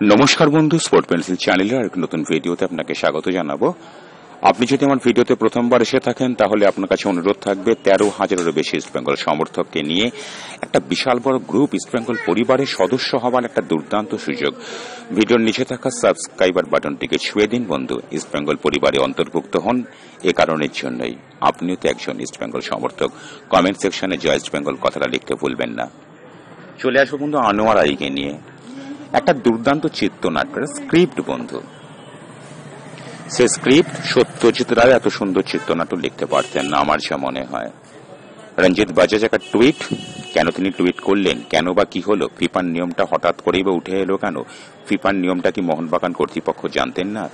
নমস্কার বন্ধু, sport pencil চ্যানেলের আরেক নতুন ভিডিওতে আপনাকে স্বাগত জানাবো। আপনি যদি আমার ভিডিওতে প্রথমবার এসে থাকেন তাহলে আপনার কাছে অনুরোধ থাকবে 13,000-এরও বেশি ইস্টবেঙ্গল সমর্থককে নিয়ে একটা বিশাল বড় গ্রুপ ইস্টবেঙ্গল পরিবারের সদস্য হওয়ার একটা দুর্দান্ত সুযোগ। ভিডিওর নিচে থাকা সাবস্ক্রাইবার বাটনটিকে ছুঁয়ে দিন বন্ধু, ইস্টবেঙ্গল পরিবারে অন্তর্ভুক্ত হন। এ কারণের জন্যই আপনিও তো একজন ইস্টবেঙ্গল সমর্থক। কমেন্ট সেকশনে জয় ইস্টবেঙ্গল কথাটা লিখতে ভুলবেন না। চলে আসবো বন্ধু আনোয়ার আলীকে নিয়ে। একটা দুর্দান্ত চিত্রনাট্যের স্ক্রিপ্ট বন্ধু, সে স্ক্রিপ্ট সত্যজিৎ রায় এত সুন্দর চিত্রনাট্য লিখতে পারতেন না আমার যা মনে হয়। রঞ্জিত বাজাজ একটা টুইট, কেন তিনি টুইট করলেন, কেন বা কি হলো, ফিফার নিয়মটা হঠাৎ করেই বা উঠে এলো কেন? ফিফার নিয়মটা কি মোহনবাগান কর্তৃপক্ষ জানতেন না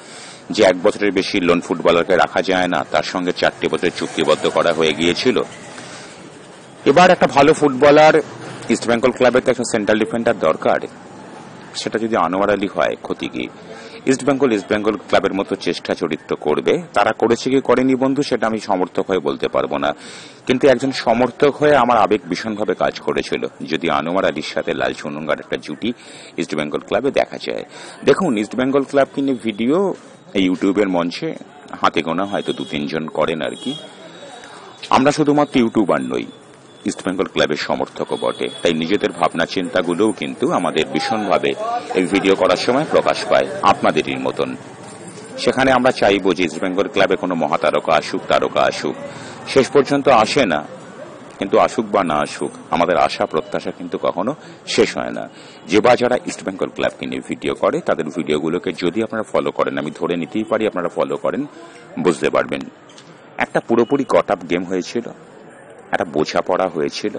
যে 1 বছরের বেশি লোন ফুটবলারকে রাখা যায় না, তার সঙ্গে 4 বছরের চুক্তিবদ্ধ করা হয়ে গিয়েছিল। এবার একটা ভালো ফুটবলার ইস্টবেঙ্গল ক্লাবের তো একটা সেন্ট্রাল ডিফেন্ডার দরকার, সেটা যদি আনোয়ার আলী হয় ক্ষতি কি? ইস্টবেঙ্গল ক্লাবের মতো চেষ্টা চরিত্র করবে, তারা করেছে কি করেনি বন্ধু সেটা আমি সমর্থক হয়ে বলতে পারবো না, কিন্তু একজন সমর্থক হয়ে আমার আবেগ ভীষণভাবে কাজ করেছিল যদি আনোয়ার আলীর সাথে লাল চুনুঙ্গার একটা জুটি ইস্টবেঙ্গল ক্লাবে দেখা যায়। দেখুন, ইস্টবেঙ্গল ক্লাব কিনে ভিডিও এই ইউটিউবের মঞ্চে হাতে গোনা হয়তো 2-3 জন করেন আর কি। আমরা শুধুমাত্র ইউটিউবার নই, ইস্টবেঙ্গল ক্লাবের সমর্থকও বটে, তাই নিজেদের ভাবনা চিন্তাগুলোও কিন্তু আমাদের ভীষণভাবে এই ভিডিও করার সময় প্রকাশ পায় আপনাদেরই মতন। সেখানে আমরা চাইব যে ইস্টবেঙ্গল ক্লাবে কোনো মহাতারকা আসুক, তারকা আসুক, শেষ পর্যন্ত আসে না, কিন্তু আসুক বা না আসুক আমাদের আশা প্রত্যাশা কিন্তু কখনো শেষ হয় না। যে বা যারা ইস্টবেঙ্গল ক্লাবকে নিয়ে ভিডিও করে তাদের ভিডিওগুলোকে যদি আপনারা ফলো করেন, আমি ধরে নিতেই পারি আপনারা ফলো করেন, বুঝতে পারবেন একটা পুরোপুরি গট আপ গেম হয়েছিল, একটা বোঝাপড়া হয়েছিল।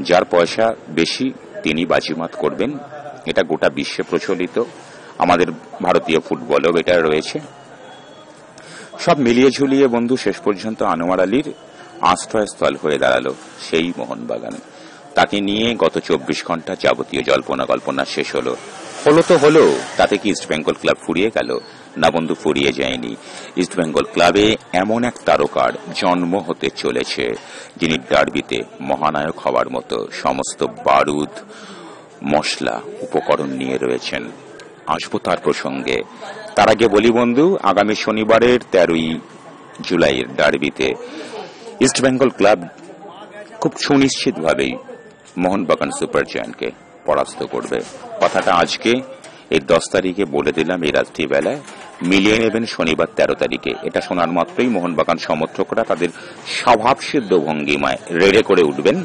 যার পয়সা বেশি তিনি বাজিমাত করবেন, এটা গোটা বিশ্বে প্রচলিত, আমাদের ভারতীয় ফুটবলেও এটা রয়েছে। সব মিলিয়ে ঝুলিয়ে বন্ধু শেষ পর্যন্ত আনোয়ার আলীর আশ্রয়স্থল হয়ে দাঁড়ালো সেই মোহনবাগান। তাকে নিয়ে গত 24 ঘন্টা যাবতীয় জল্পনা কল্পনা শেষ হলো তো হলো, তাতে কি ইস্টবেঙ্গল ক্লাব ফুরিয়ে গেল? না বন্ধু, ফুরিয়ে যায়নি। ইস্টবেঙ্গল ক্লাবে এমন এক তারকার জন্ম হতে চলেছে যিনি ডার্বিতে মহানায়ক হওয়ার মতো সমস্ত বারুদ মশলা উপকরণ নিয়ে রয়েছেন। আসবো তার প্রসঙ্গে। তার আগে বলি বন্ধু, আগামী শনিবারের 13ই জুলাইয়ের ডার্বিতে ইস্টবেঙ্গল ক্লাব খুব সুনিশ্চিতভাবেই মোহনবাগান সুপার জায়ান্টকে পরাস্ত করবে। কথাটা আজকে এই 10 তারিখে বলে দিলাম, এই রাত্রি বেলায় মিলিয়ে নেবেন শনিবার 13 তারিখে। এটা শোনার মাত্রই মোহনবাগান সমর্থকরা তাদের স্বভাবসিদ্ধ ভঙ্গিমায় রেড়ে করে উঠবেন।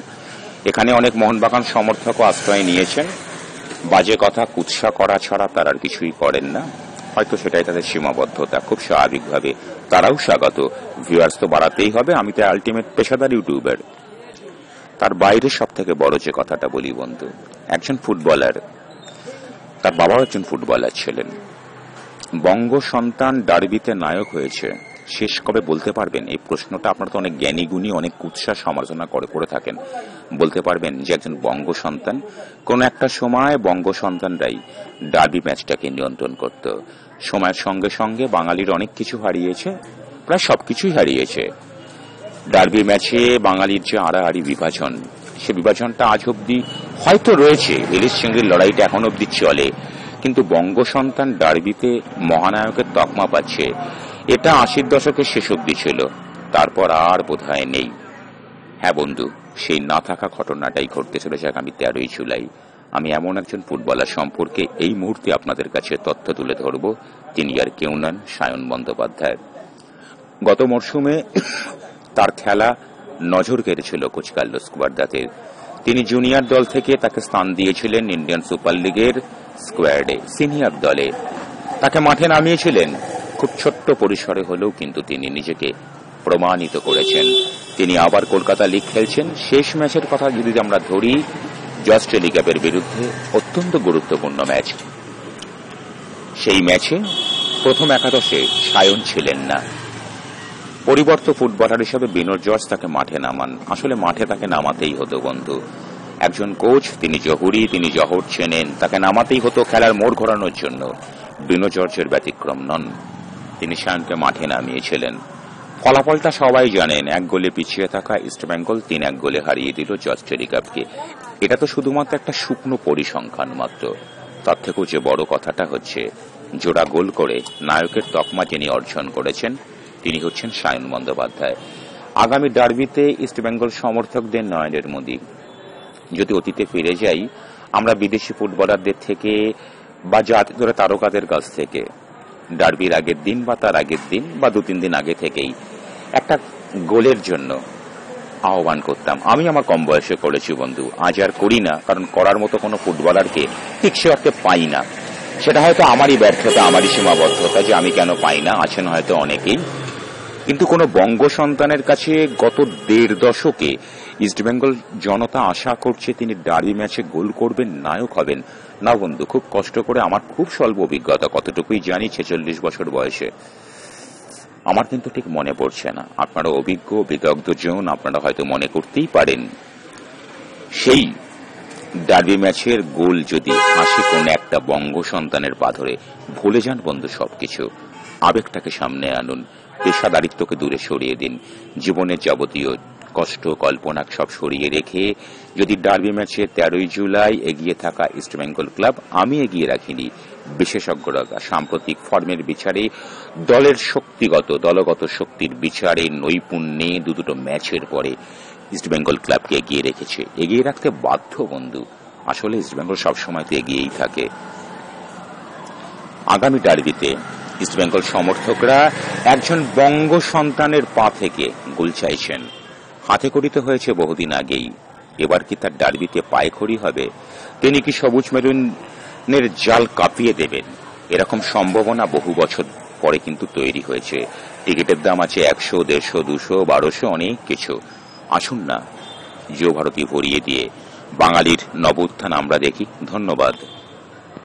এখানে অনেক মোহনবাগান সমর্থকও আশ্রয় নিয়েছেন, বাজে কথা কুৎসা করা ছাড়া তারা আর কিছুই করেন না, হয়তো সেটাই তাদের সীমাবদ্ধতা। খুব স্বাভাবিকভাবে তারাও স্বাগত, ভিউয়ার্স তো বাড়াতেই হবে, আমি তো আলটিমেট পেশাদার ইউটিউবার। তার বাইরে সব থেকে বড় যে কথাটা বলি বন্ধু, একজন ফুটবলার, তার বাবাও একজন ফুটবলার ছিলেন, বঙ্গ সন্তান ডার্বিতে নায়ক হয়েছে, শেষ কবে বলতে পারবেন? এই প্রশ্নটা আপনারা তো অনেক জ্ঞানী গুণী, অনেক কুৎসা সমালোচনা করে থাকেন, বলতে পারবেন যে একজন বঙ্গ সন্তান? কোন একটা সময় বঙ্গ সন্তানরাই ডার্বি ম্যাচটাকে নিয়ন্ত্রণ করত। সময়ের সঙ্গে সঙ্গে বাঙালির অনেক কিছু হারিয়েছে, প্রায় সবকিছুই হারিয়েছে। ডার্বি ম্যাচে বাঙালির যে আড়াআড়ি বিভাজন, সে বিভাজনটা আজ অব্দি হয়তো রয়েছে, ইলিশ চিংড়ির লড়াইটা এখন অব্দি চলে, কিন্তু বঙ্গ সন্তান ডার্বিতে মহানায়কের তকমা পাচ্ছে, এটা 80-র দশকের শেষ অব্দি ছিল, তারপর আর বোধহয় নেই। হ্যাঁ বন্ধু, সেই না থাকা ঘটনাটাই ঘটতে চলেছে আগামী 13ই জুলাই। আমি এমন একজন ফুটবলার সম্পর্কে এই মুহূর্তে আপনাদের কাছে তথ্য তুলে ধরব, তিনি আর কেউ নন, সায়ন বন্দ্যোপাধ্যায়। গত মরশুমে তার খেলা নজর কেড়েছিল কোচ কার্লোস কুয়াদ্রাতের। তিনি জুনিয়র দল থেকে তাকে স্থান দিয়েছিলেন ইন্ডিয়ান সুপার লিগের স্কোয়াডে, সিনিয়র দলে তাকে মাঠে নামিয়েছিলেন। খুব ছোট্ট পরিসরে হলেও কিন্তু তিনি নিজেকে প্রমাণিত করেছেন। তিনি আবার কলকাতা লিগ খেলছেন। শেষ ম্যাচের কথা যদি আমরা ধরি, জর্জ টেলিগ্রাফের বিরুদ্ধে অত্যন্ত গুরুত্বপূর্ণ ম্যাচ, সেই ম্যাচে প্রথম একাদশে সায়ন ছিলেন না, পরিবর্ত ফুটবলার হিসেবে বিনোদ জর্জ তাকে মাঠে নামান। আসলে মাঠে তাকে নামাতেই হতো বন্ধু, একজন কোচ, তিনি জহুরি, তিনি জহর চেনেন, তাকে নামাতেই হতো খেলার মোড় ঘোরানোর জন্য। বিনোদ জর্জের ব্যতিক্রম নন, তিনি সায়নকে মাঠে নামিয়েছিলেন। ফলাফলটা সবাই জানেন, 1 গোলে পিছিয়ে থাকা ইস্টবেঙ্গল 3-1 গোলে হারিয়ে দিল জর্জ টেলিগ্রাফকে। এটা তো শুধুমাত্র একটা শুকনো পরিসংখ্যান মাত্র, তার থেকেও যে বড় কথাটা হচ্ছে, জোড়া গোল করে নায়কের তকমা যিনি অর্জন করেছেন তিনি হচ্ছেন সায়ন বন্দ্যোপাধ্যায়। আগামী ডার্বিতে ইস্টবেঙ্গল সমর্থকদের নয়নের মণি। যদি অতীতে ফিরে যাই, আমরা বিদেশি ফুটবলারদের থেকে বা জাতীয় তারকাদের কাছ থেকে ডার্বির আগের দিন বা তার আগের দিন বা 2-3 দিন আগে থেকেই একটা গোলের জন্য আহ্বান করতাম। আমি আমার কম বয়সে করেছি বন্ধু, আজ আর করি না, কারণ করার মতো কোনো ফুটবলারকে ঠিক সে অর্থে পাই না। সেটা হয়তো আমারই ব্যর্থতা, আমারই সীমাবদ্ধতা যে আমি কেন পাই না, আছেন হয়তো অনেকেই। কিন্তু কোন বঙ্গ সন্তানের কাছে গত 1.5 দশকে ইস্টবেঙ্গল জনতা আশা করছে তিনি ডার্বি ম্যাচে গোল করবেন, নায়ক হবেন। না বন্ধু, খুব কষ্ট করে, আমার খুব স্বল্প অভিজ্ঞতা, কতটুকুই জানি 46 বছর বয়সে, আমার কিন্তু ঠিক মনে পড়ছে না। আপনারা অভিজ্ঞ বিদগ্ধজন, আপনারা হয়তো মনে করতেই পারেন সেই ডার্বি ম্যাচের গোল যদি আসে কোন একটা বঙ্গ সন্তানের পা ধরে। ভুলে যান বন্ধু সবকিছু, আবেগটাকে সামনে আনুন, পেশাদারিত্বকে দূরে সরিয়ে দিন, জীবনের যাবতীয় কষ্ট কল্পনা সব সরিয়ে রেখে যদি ডার্বি ম্যাচে 13ই জুলাই এগিয়ে থাকা ইস্টবেঙ্গল ক্লাব, আমি এগিয়ে রাখিনি, বিশেষজ্ঞরা সাম্প্রতিক ফর্মের বিচারে, দলের দলগত শক্তির বিচারে, নৈপুণ্যে দুটো ম্যাচের পরে ইস্টবেঙ্গল ক্লাবকে এগিয়ে রেখেছে, এগিয়ে রাখতে বাধ্য বন্ধু। আসলে ইস্টবেঙ্গল সবসময় তো এগিয়েই থাকে। আগামী ডার্বিতে ইস্টবেঙ্গল সমর্থকরা একজন বঙ্গ সন্তানের পা থেকে গোল চাইছেন। হাতে করিতে হয়েছে বহুদিন আগেই, এবার কি তার ডার্বিতে পায়খড়ি হবে? তিনি কি সবুজ মেরুনের জাল কাঁপিয়ে দেবেন? এরকম সম্ভাবনা বহু বছর পরে কিন্তু তৈরি হয়েছে। টিকিটের দাম আছে 100, 150, 200, 1200, অনেক কিছু। আসুন না, জিও ভারতী ভরিয়ে দিয়ে বাঙালির নবোত্থান আমরা দেখি। ধন্যবাদ।